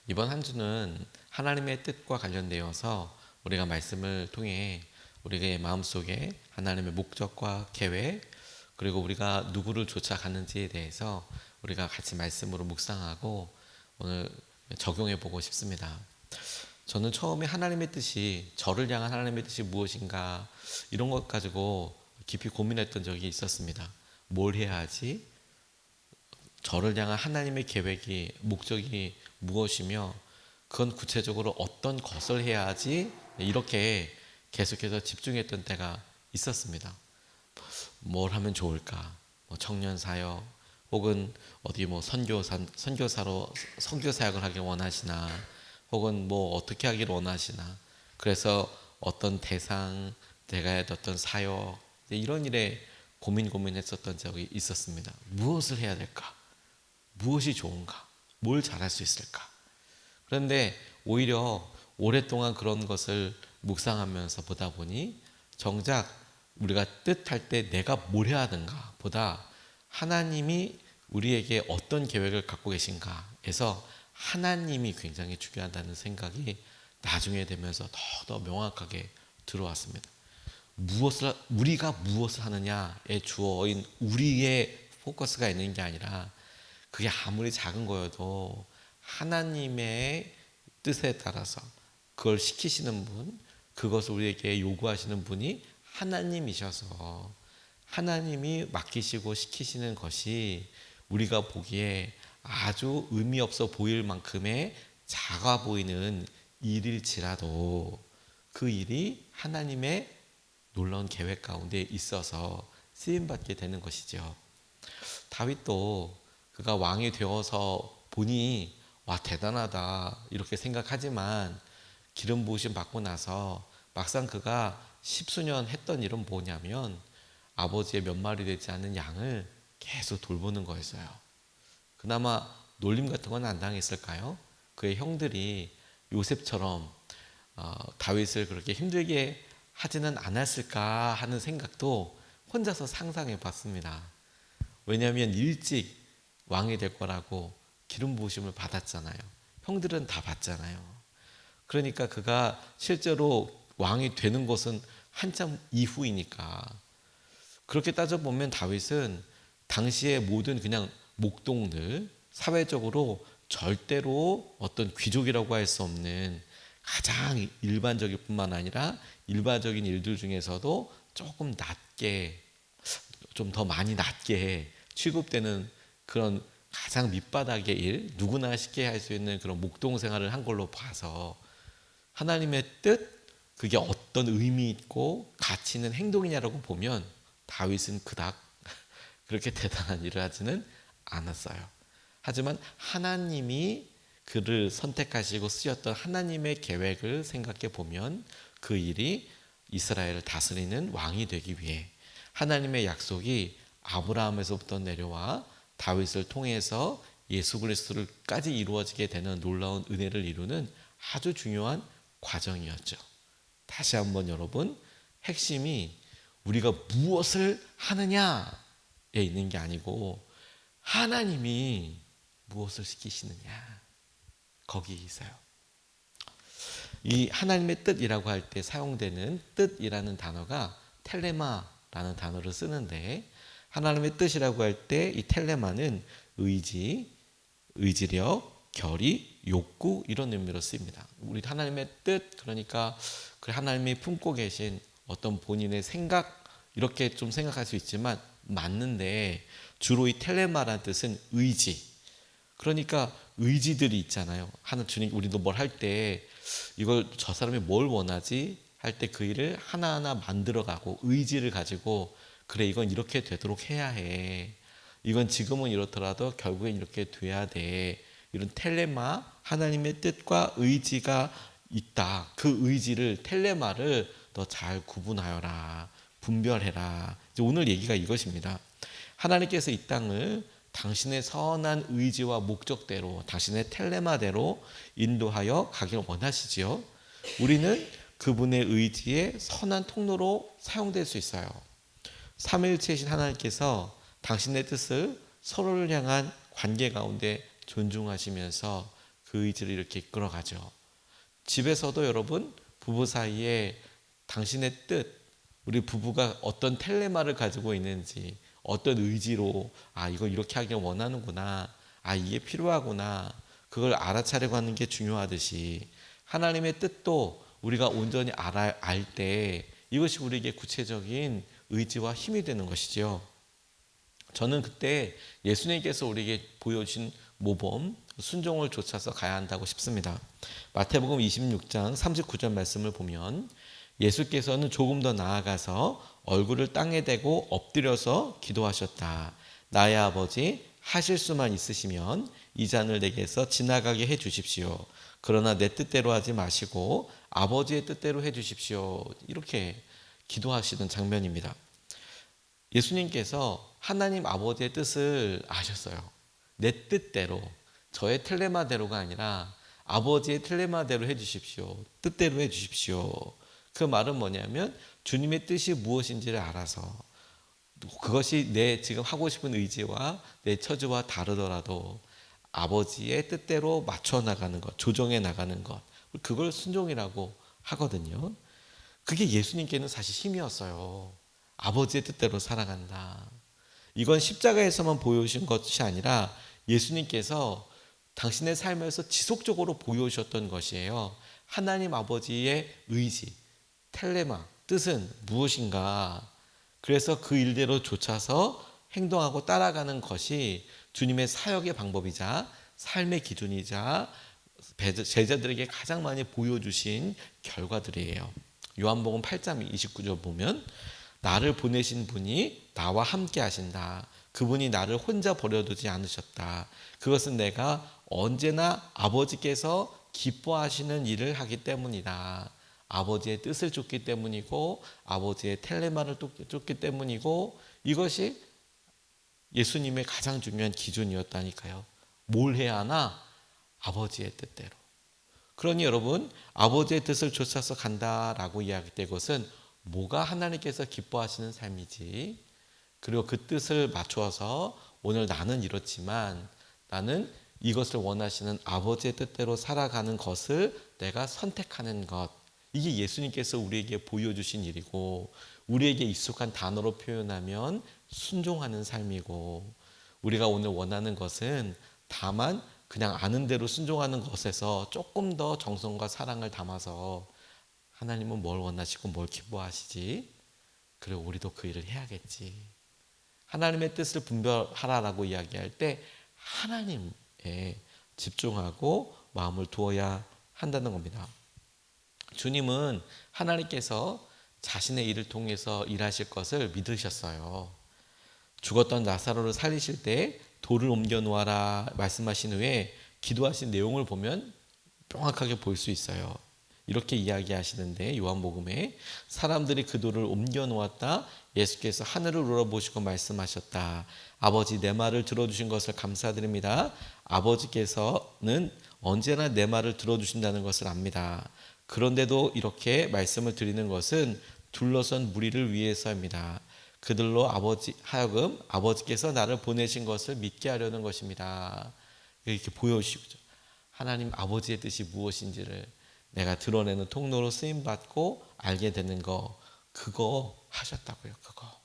이번 한 주는 하나님의 뜻과 관련되어서 우리가 말씀을 통해 우리의 마음속에 하나님의 목적과 계획, 그리고 우리가 누구를 쫓아가는지에 대해서 우리가 같이 말씀으로 묵상하고 오늘 적용해 보고 싶습니다. 저는 처음에 하나님의 뜻이, 저를 향한 하나님의 뜻이 무엇인가, 이런 것 가지고 깊이 고민했던 적이 있었습니다. 뭘 해야 하지? 저를 향한 하나님의 계획이, 목적이 무엇이며 그건 구체적으로 어떤 것을 해야 하지? 이렇게 계속해서 집중했던 때가 있었습니다. 뭘 하면 좋을까? 청년 사역, 혹은 어디 선교사로 선교 사역을 하길 원하시나, 혹은 어떻게 하길 원하시나. 그래서 어떤 대상, 내가 해야 될 어떤 사역, 이런 일에 고민했었던 적이 있었습니다. 무엇을 해야 될까? 무엇이 좋은가? 뭘 잘할 수 있을까? 그런데 오히려 오랫동안 그런 것을 묵상하면서 보다 보니 정작 우리가 뜻할 때 내가 뭘 해야 하는가 보다 하나님이 우리에게 어떤 계획을 갖고 계신가에서 하나님이 굉장히 중요하다는 생각이 나중에 되면서 더 명확하게 들어왔습니다. 우리가 무엇을 하느냐에 주어인 우리의 포커스가 있는 게 아니라, 그게 아무리 작은 거여도 하나님의 뜻에 따라서 그걸 시키시는 분, 그것을 우리에게 요구하시는 분이 하나님이셔서 하나님이 맡기시고 시키시는 것이 우리가 보기에 아주 의미 없어 보일 만큼의 작아 보이는 일일지라도 그 일이 하나님의 놀라운 계획 가운데 있어서 쓰임받게 되는 것이죠. 다윗도 그가 왕이 되어서 보니 와 대단하다 이렇게 생각하지만, 기름 부으심 받고 나서 막상 그가 십수년 했던 일은 뭐냐면 아버지의 몇 마리 되지 않는 양을 계속 돌보는 거였어요. 그나마 놀림 같은 건 안 당했을까요? 그의 형들이 요셉처럼 다윗을 그렇게 힘들게 하지는 않았을까 하는 생각도 혼자서 상상해 봤습니다. 왜냐하면 일찍 왕이 될 거라고 기름 부으심을 받았잖아요. 형들은 다 받잖아요. 그러니까 그가 실제로 왕이 되는 것은 한참 이후이니까, 그렇게 따져보면 다윗은 당시의 모든 그냥 목동들, 사회적으로 절대로 어떤 귀족이라고 할 수 없는 가장 일반적일 뿐만 아니라 일반적인 일들 중에서도 조금 낮게, 좀 더 많이 낮게 취급되는 그런 가장 밑바닥의 일, 누구나 쉽게 할 수 있는 그런 목동 생활을 한 걸로 봐서 하나님의 뜻, 그게 어떤 의미 있고 가치 있는 행동이냐라고 보면 다윗은 그닥 그렇게 대단한 일을 하지는 않았어요. 하지만 하나님이 그를 선택하시고 쓰셨던 하나님의 계획을 생각해 보면 그 일이 이스라엘을 다스리는 왕이 되기 위해 하나님의 약속이 아브라함에서부터 내려와 다윗을 통해서 예수 그리스도까지 이루어지게 되는 놀라운 은혜를 이루는 아주 중요한 과정이었죠. 다시 한번 여러분, 핵심이 우리가 무엇을 하느냐에 있는 게 아니고 하나님이 무엇을 시키시느냐, 거기에 있어요. 이 하나님의 뜻이라고 할 때 사용되는 뜻이라는 단어가 텔레마라는 단어를 쓰는데, 하나님의 뜻이라고 할 때 이 텔레마는 의지, 의지력, 결의, 욕구, 이런 의미로 쓰입니다. 우리 하나님의 뜻, 그러니까 그 하나님이 품고 계신 어떤 본인의 생각, 이렇게 좀 생각할 수 있지만 맞는데, 주로 이 텔레마라는 뜻은 의지, 그러니까 의지들이 있잖아요. 하는 주님, 우리도 뭘 할 때 이걸 저 사람이 뭘 원하지 할 때 그 일을 하나하나 만들어가고 의지를 가지고, 그래 이건 이렇게 되도록 해야 해, 이건 지금은 이렇더라도 결국엔 이렇게 돼야 돼, 이런 텔레마, 하나님의 뜻과 의지가 있다. 그 의지를, 텔레마를 너 잘 구분하여라, 분별해라. 이제 오늘 얘기가 이것입니다. 하나님께서 이 땅을 당신의 선한 의지와 목적대로, 당신의 텔레마대로 인도하여 가길 원하시지요. 우리는 그분의 의지의 선한 통로로 사용될 수 있어요. 삼위일체이신 하나님께서 당신의 뜻을 서로를 향한 관계 가운데 존중하시면서 그 의지를 이렇게 이끌어가죠. 집에서도 여러분 부부 사이에 당신의 뜻, 우리 부부가 어떤 텔레마를 가지고 있는지, 어떤 의지로 이거 이렇게 하길 원하는구나, 이게 필요하구나, 그걸 알아차리고 하는 게 중요하듯이 하나님의 뜻도 우리가 온전히 알 때 이것이 우리에게 구체적인 의지와 힘이 되는 것이죠. 저는 그때 예수님께서 우리에게 보여주신 모범, 순종을 좇아서 가야 한다고 싶습니다. 마태복음 26장 39절 말씀을 보면 예수께서는 조금 더 나아가서 얼굴을 땅에 대고 엎드려서 기도하셨다. 나의 아버지, 하실 수만 있으시면 이 잔을 내게서 지나가게 해 주십시오. 그러나 내 뜻대로 하지 마시고 아버지의 뜻대로 해 주십시오. 이렇게 기도하시는 장면입니다. 예수님께서 하나님 아버지의 뜻을 아셨어요. 내 뜻대로, 저의 텔레마대로가 아니라 아버지의 텔레마대로 해주십시오. 뜻대로 해주십시오. 그 말은 뭐냐면 주님의 뜻이 무엇인지를 알아서 그것이 내 지금 하고 싶은 의지와 내 처지와 다르더라도 아버지의 뜻대로 맞춰 나가는 것, 조정해 나가는 것, 그걸 순종이라고 하거든요. 그게 예수님께는 사실 힘이었어요. 아버지의 뜻대로 살아간다. 이건 십자가에서만 보여주신 것이 아니라 예수님께서 당신의 삶에서 지속적으로 보여주셨던 것이에요. 하나님 아버지의 의지, 텔레마, 뜻은 무엇인가? 그래서 그 일대로 좇아서 행동하고 따라가는 것이 주님의 사역의 방법이자 삶의 기준이자 제자들에게 가장 많이 보여주신 결과들이에요. 요한복음 8장 29절 보면 나를 보내신 분이 나와 함께 하신다. 그분이 나를 혼자 버려두지 않으셨다. 그것은 내가 언제나 아버지께서 기뻐하시는 일을 하기 때문이다. 아버지의 뜻을 쫓기 때문이고 아버지의 텔레마를 쫓기 때문이고 이것이 예수님의 가장 중요한 기준이었다니까요. 뭘 해야 하나? 아버지의 뜻대로. 그러니 여러분 아버지의 뜻을 쫓아서 간다라고 이야기할 것은 뭐가 하나님께서 기뻐하시는 삶이지, 그리고 그 뜻을 맞추어서 오늘 나는 이렇지만 나는 이것을 원하시는 아버지의 뜻대로 살아가는 것을 내가 선택하는 것, 이게 예수님께서 우리에게 보여주신 일이고 우리에게 익숙한 단어로 표현하면 순종하는 삶이고, 우리가 오늘 원하는 것은 다만 그냥 아는 대로 순종하는 것에서 조금 더 정성과 사랑을 담아서 하나님은 뭘 원하시고 뭘 기뻐하시지? 그리고 우리도 그 일을 해야겠지. 하나님의 뜻을 분별하라라고 이야기할 때 하나님에 집중하고 마음을 두어야 한다는 겁니다. 주님은 하나님께서 자신의 일을 통해서 일하실 것을 믿으셨어요. 죽었던 나사로를 살리실 때 돌을 옮겨 놓아라 말씀하신 후에 기도하신 내용을 보면 명확하게 볼 수 있어요. 이렇게 이야기하시는데 요한복음에 사람들이 그 돌을 옮겨 놓았다. 예수께서 하늘을 우러보시고 말씀하셨다. 아버지, 내 말을 들어주신 것을 감사드립니다. 아버지께서는 언제나 내 말을 들어주신다는 것을 압니다. 그런데도 이렇게 말씀을 드리는 것은 둘러선 무리를 위해서입니다. 그들로 하여금 아버지께서 나를 보내신 것을 믿게 하려는 것입니다. 이렇게 보여주시죠. 하나님 아버지의 뜻이 무엇인지를 내가 드러내는 통로로 쓰임받고 알게 되는 거, 그거 하셨다고요. 그거.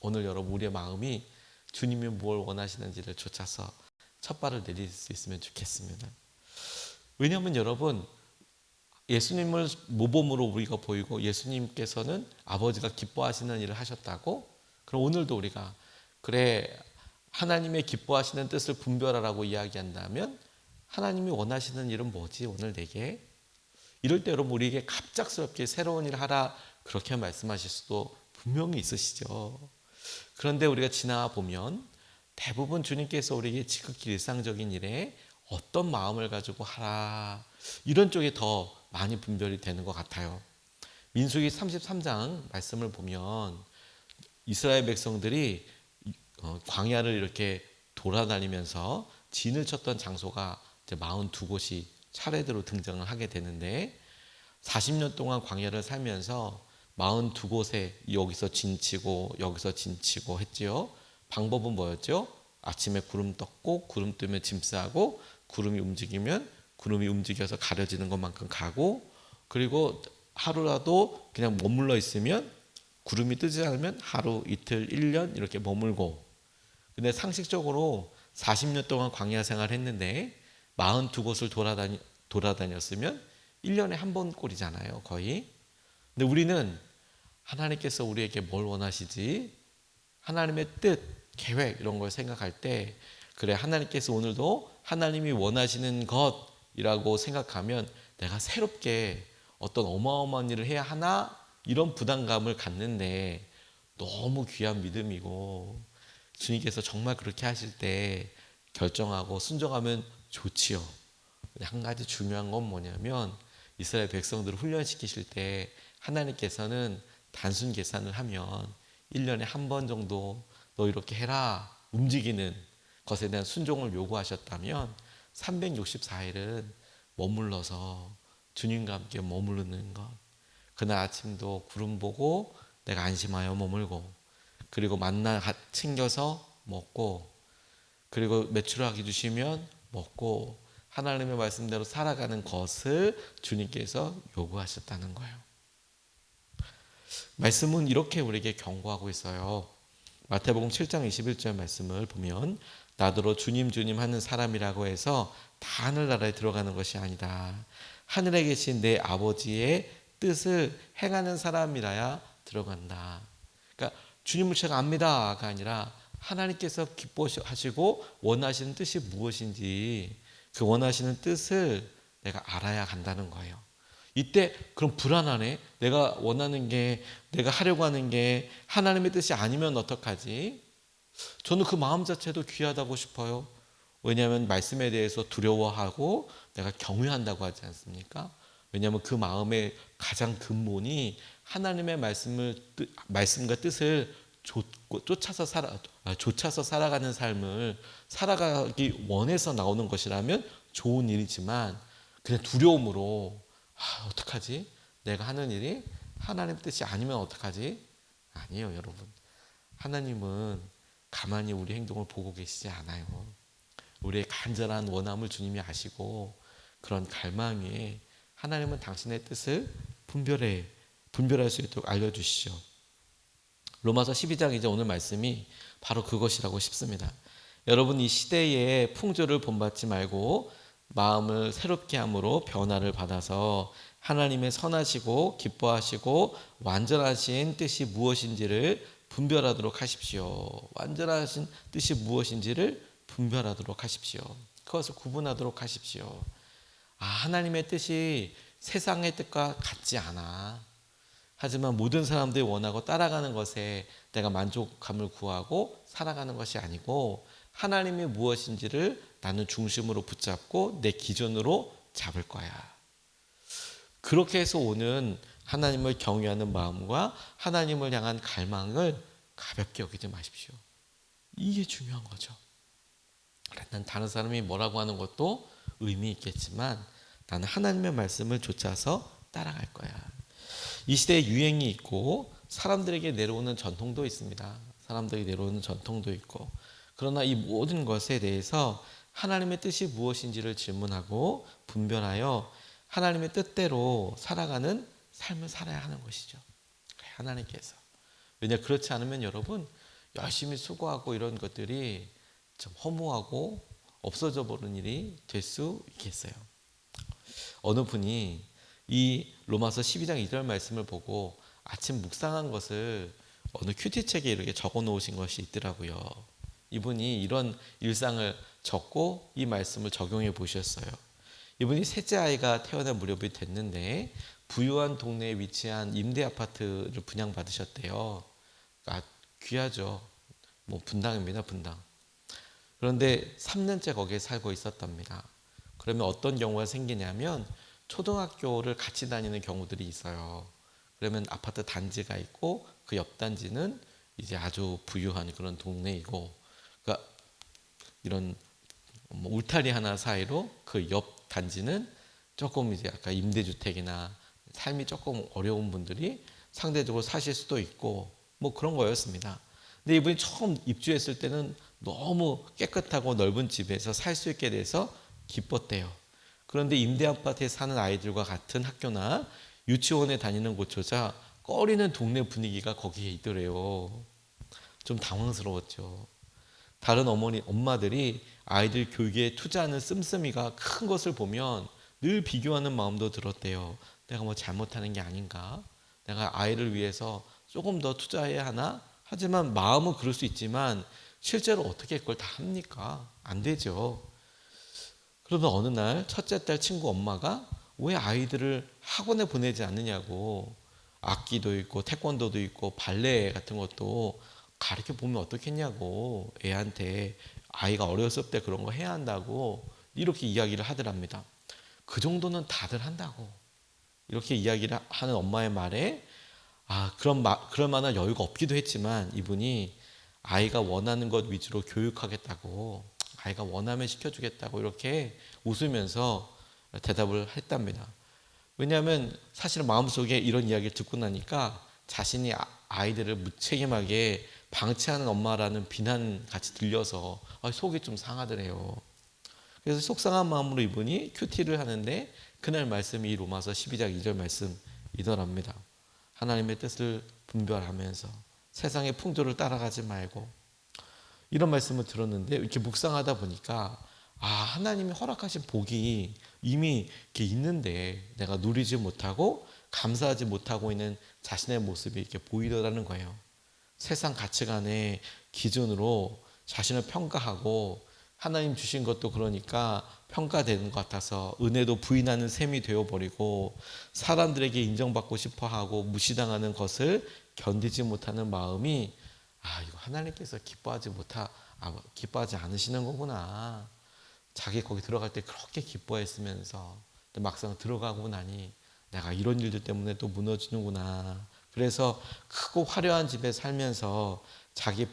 오늘 여러분 우리의 마음이 주님이 뭘 원하시는지를 쫓아서 첫 발을 내릴 수 있으면 좋겠습니다. 왜냐하면 여러분 예수님을 모범으로 우리가 보이고 예수님께서는 아버지가 기뻐하시는 일을 하셨다고, 그럼 오늘도 우리가 그래 하나님의 기뻐하시는 뜻을 분별하라고 이야기한다면 하나님이 원하시는 일은 뭐지 오늘 내게? 이럴 때 여러분 우리에게 갑작스럽게 새로운 일을 하라 그렇게 말씀하실 수도 분명히 있으시죠. 그런데 우리가 지나가 보면 대부분 주님께서 우리에게 지극히 일상적인 일에 어떤 마음을 가지고 하라 이런 쪽에 더 많이 분별이 되는 것 같아요. 민수기 33장 말씀을 보면 이스라엘 백성들이 광야를 이렇게 돌아다니면서 진을 쳤던 장소가 이제 42곳이 차례대로 등장을 하게 되는데 40년 동안 광야를 살면서 42곳에 여기서 진치고 여기서 진치고 했지요. 방법은 뭐였죠? 아침에 구름 떴고 구름 뜨면 짐 싸고 구름이 움직이면 구름이 움직여서 가려지는 것만큼 가고, 그리고 하루라도 그냥 머물러 있으면 구름이 뜨지 않으면 하루, 이틀, 1년 이렇게 머물고. 근데 상식적으로 40년 동안 광야 생활을 했는데 42곳을 돌아다녔으면 1년에 한 번 꼴이잖아요, 거의. 근데 우리는 하나님께서 우리에게 뭘 원하시지? 하나님의 뜻, 계획 이런 걸 생각할 때, 그래, 하나님께서 오늘도 하나님이 원하시는 것이라고 생각하면 내가 새롭게 어떤 어마어마한 일을 해야 하나? 이런 부담감을 갖는데, 너무 귀한 믿음이고 주님께서 정말 그렇게 하실 때 결정하고 순종하면 좋지요. 근데 한 가지 중요한 건 뭐냐면, 이스라엘 백성들을 훈련시키실 때 하나님께서는 단순 계산을 하면 1년에 한 번 정도 너 이렇게 해라 움직이는 것에 대한 순종을 요구하셨다면 364일은 머물러서 주님과 함께 머무르는 것. 그날 아침도 구름 보고 내가 안심하여 머물고, 그리고 만나 챙겨서 먹고, 그리고 메추라기 주시면 먹고, 하나님의 말씀대로 살아가는 것을 주님께서 요구하셨다는 거예요. 말씀은 이렇게 우리에게 경고하고 있어요. 마태복음 7장 21절 말씀을 보면, 나더러 주님 주님 하는 사람이라고 해서 다 하늘나라에 들어가는 것이 아니다. 하늘에 계신 내 아버지의 뜻을 행하는 사람이라야 들어간다. 그러니까 주님을 제가 압니다가 아니라 하나님께서 기뻐하시고 원하시는 뜻이 무엇인지, 그 원하시는 뜻을 내가 알아야 간다는 거예요. 이때 그럼 불안하네. 내가 원하는 게, 내가 하려고 하는 게 하나님의 뜻이 아니면 어떡하지? 저는 그 마음 자체도 귀하다고 싶어요. 왜냐하면 말씀에 대해서 두려워하고 내가 경외한다고 하지 않습니까? 왜냐하면 그 마음의 가장 근본이 하나님의 말씀과 뜻을 쫓아서 살아가는 삶을 살아가기 원해서 나오는 것이라면 좋은 일이지만, 그냥 두려움으로 어떡하지? 내가 하는 일이 하나님 뜻이 아니면 어떡하지? 아니에요, 여러분. 하나님은 가만히 우리 행동을 보고 계시지 않아요. 우리의 간절한 원함을 주님이 아시고, 그런 갈망 위에 하나님은 당신의 뜻을 분별할 수 있도록 알려주시죠. 로마서 12장 이제 오늘 말씀이 바로 그것이라고 싶습니다. 여러분, 이 시대의 풍조를 본받지 말고 마음을 새롭게 함으로 변화를 받아서 하나님의 선하시고 기뻐하시고 완전하신 뜻이 무엇인지를 분별하도록 하십시오. 완전하신 뜻이 무엇인지를 분별하도록 하십시오. 그것을 구분하도록 하십시오. 하나님의 뜻이 세상의 뜻과 같지 않아. 하지만 모든 사람들이 원하고 따라가는 것에 내가 만족감을 구하고 살아가는 것이 아니고, 하나님이 무엇인지를 나는 중심으로 붙잡고 내 기준으로 잡을 거야. 그렇게 해서 오는 하나님을 경외하는 마음과 하나님을 향한 갈망을 가볍게 여기지 마십시오. 이게 중요한 거죠. 난 다른 사람이 뭐라고 하는 것도 의미 있겠지만 나는 하나님의 말씀을 좇아서 따라갈 거야. 이 시대에 유행이 있고 사람들에게 내려오는 전통도 있습니다. 사람들에게 내려오는 전통도 있고, 그러나 이 모든 것에 대해서 하나님의 뜻이 무엇인지를 질문하고 분별하여 하나님의 뜻대로 살아가는 삶을 살아야 하는 것이죠. 하나님께서. 왜냐, 그렇지 않으면 여러분 열심히 수고하고 이런 것들이 좀 허무하고 없어져 버리는 일이 될 수 있겠어요. 어느 분이 이 로마서 12장 2절 말씀을 보고 아침 묵상한 것을 어느 큐티책에 이렇게 적어 놓으신 것이 있더라고요. 이분이 이런 일상을 적고 이 말씀을 적용해 보셨어요. 이분이 셋째 아이가 태어날 무렵이 됐는데 부유한 동네에 위치한 임대 아파트를 분양받으셨대요. 귀하죠. 분당입니다, 분당. 그런데 3년째 거기에 살고 있었답니다. 그러면 어떤 경우가 생기냐면 초등학교를 같이 다니는 경우들이 있어요. 그러면 아파트 단지가 있고 그 옆 단지는 이제 아주 부유한 그런 동네이고, 그러니까 이런 울타리 하나 사이로 그 옆 단지는 조금 이제 약간 임대주택이나 삶이 조금 어려운 분들이 상대적으로 사실 수도 있고 그런 거였습니다. 근데 이분이 처음 입주했을 때는 너무 깨끗하고 넓은 집에서 살 수 있게 돼서 기뻤대요. 그런데 임대 아파트에 사는 아이들과 같은 학교나 유치원에 다니는 곳조차 꺼리는 동네 분위기가 거기에 있더래요. 좀 당황스러웠죠. 다른 엄마들이 아이들 교육에 투자하는 씀씀이가 큰 것을 보면 늘 비교하는 마음도 들었대요. 내가 뭐 잘못하는 게 아닌가? 내가 아이를 위해서 조금 더 투자해야 하나? 하지만 마음은 그럴 수 있지만 실제로 어떻게 그걸 다 합니까? 안 되죠. 그러던 어느 날 첫째 딸 친구 엄마가 왜 아이들을 학원에 보내지 않느냐고, 악기도 있고 태권도도 있고 발레 같은 것도 가르쳐 보면 어떻겠냐고, 애한테 아이가 어렸을 때 그런 거 해야 한다고 이렇게 이야기를 하더랍니다. 그 정도는 다들 한다고 이렇게 이야기를 하는 엄마의 말에 그럴 만한 여유가 없기도 했지만 이분이 아이가 원하는 것 위주로 교육하겠다고, 아이가 원하면 시켜주겠다고 이렇게 웃으면서 대답을 했답니다. 왜냐하면 사실 마음속에 이런 이야기를 듣고 나니까 자신이 아이들을 무책임하게 방치하는 엄마라는 비난 같이 들려서 속이 좀 상하더래요. 그래서 속상한 마음으로 이분이 큐티를 하는데 그날 말씀이 로마서 12장 2절 말씀이더랍니다. 하나님의 뜻을 분별하면서 세상의 풍조를 따라가지 말고, 이런 말씀을 들었는데 이렇게 묵상하다 보니까 하나님이 허락하신 복이 이미 이렇게 있는데 내가 누리지 못하고 감사하지 못하고 있는 자신의 모습이 이렇게 보이더라는 거예요. 세상 가치관의 기준으로 자신을 평가하고 하나님 주신 것도 그러니까 평가되는 것 같아서 은혜도 부인하는 셈이 되어버리고 사람들에게 인정받고 싶어하고 무시당하는 것을 견디지 못하는 마음이 이거 하나님께서 기뻐하지 않으시는 거구나. 자기 거기 들어갈 때 그렇게 기뻐했으면서 막상 들어가고 나니 내가 이런 일들 때문에 또 무너지는구나. 그래서 크고 화려한 집에 살면서 자기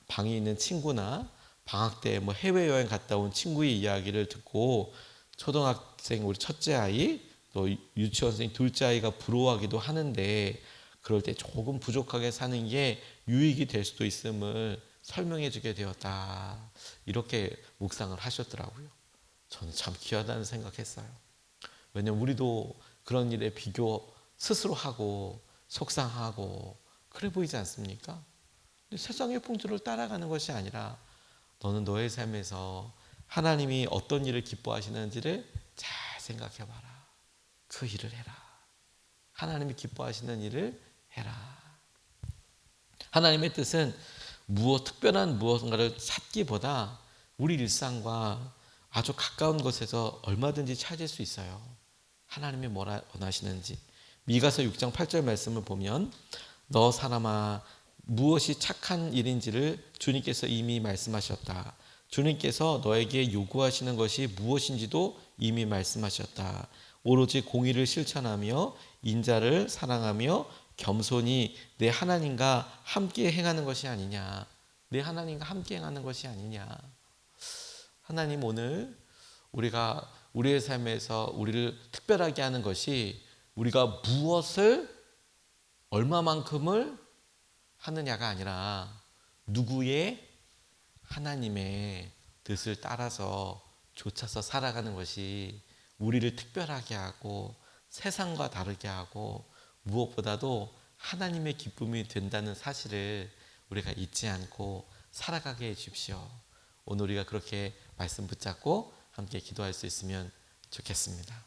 방에 있는 친구나 방학 때 뭐 해외여행 갔다 온 친구의 이야기를 듣고 초등학생 우리 첫째 아이 또 유치원생 둘째 아이가 부러워하기도 하는데 그럴 때 조금 부족하게 사는 게 유익이 될 수도 있음을 설명해 주게 되었다. 이렇게 묵상을 하셨더라고요. 저는 참 귀하다는 생각했어요. 왜냐면 우리도 그런 일에 비교 스스로 하고 속상하고 그래 보이지 않습니까? 근데 세상의 풍조를 따라가는 것이 아니라 너는 너의 삶에서 하나님이 어떤 일을 기뻐하시는지를 잘 생각해 봐라. 그 일을 해라. 하나님이 기뻐하시는 일을 해라. 하나님의 뜻은 특별한 무엇인가를 찾기보다 우리 일상과 아주 가까운 곳에서 얼마든지 찾을 수 있어요. 하나님이 뭐라 원하시는지. 미가서 6장 8절 말씀을 보면 너 사람아 무엇이 착한 일인지를 주님께서 이미 말씀하셨다. 주님께서 너에게 요구하시는 것이 무엇인지도 이미 말씀하셨다. 오로지 공의를 실천하며 인자를 사랑하며 겸손히 내 하나님과 함께 행하는 것이 아니냐. 내 하나님과 함께 행하는 것이 아니냐. 하나님 오늘 우리가 우리의 삶에서 우리를 특별하게 하는 것이 우리가 무엇을 얼마만큼을 하느냐가 아니라 누구의 하나님의 뜻을 따라서 좇아서 살아가는 것이 우리를 특별하게 하고 세상과 다르게 하고 무엇보다도 하나님의 기쁨이 된다는 사실을 우리가 잊지 않고 살아가게 해 주십시오. 오늘 우리가 그렇게 말씀 붙잡고 함께 기도할 수 있으면 좋겠습니다.